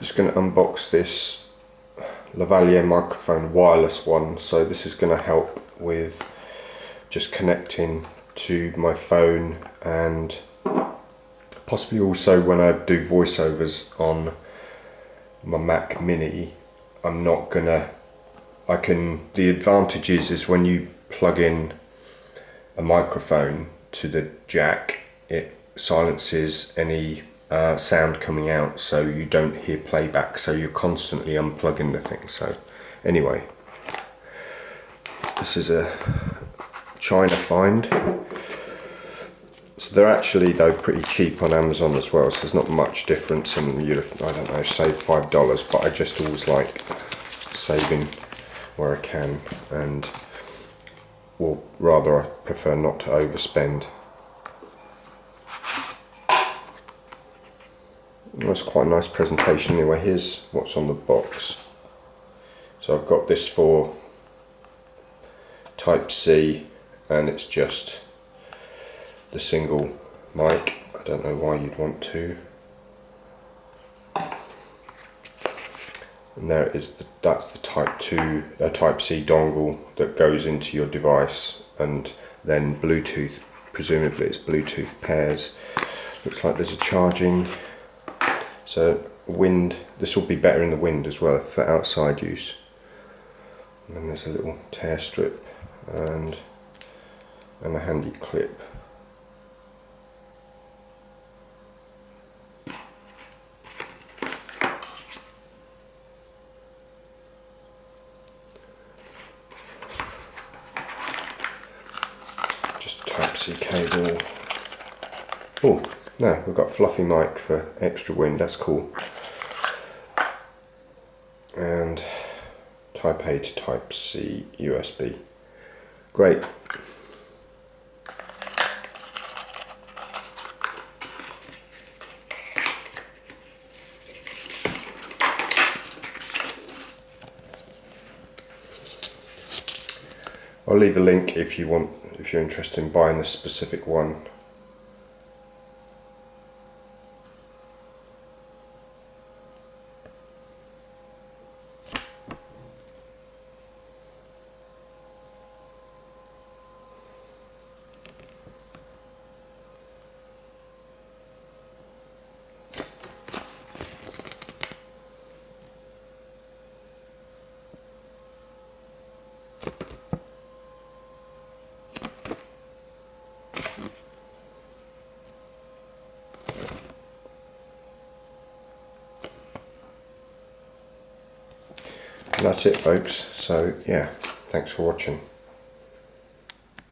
Just going to unbox this Lavalier microphone, wireless one. So this is going to help with just connecting to my phone, and possibly also when I do voiceovers on my Mac Mini. The advantage is when you plug in a microphone to the jack, it silences any sound coming out, so you don't hear playback, so you're constantly unplugging the thing. So anyway, this is a China find. So they're actually though pretty cheap on Amazon as well, so there's not much difference, and you'd, I don't know, save $5, but I just always like saving where I can, and or rather I prefer not to overspend. That's quite a nice presentation anyway. Here's what's on the box. So I've got this for Type C, and it's just the single mic. I don't know why you'd want to. And there it is. That's the Type C dongle that goes into your device, and then Bluetooth. Presumably it's Bluetooth pairs. Looks like there's a charging. So wind. This will be better in the wind as well for outside use. And then there's a little tear strip and a handy clip. Just a Type C cable. Oh, no, we've got a fluffy mic for extra wind, that's cool. And Type A to Type C USB. Great. I'll leave a link if you're interested in buying this specific one. And that's it, folks. So yeah, thanks for watching.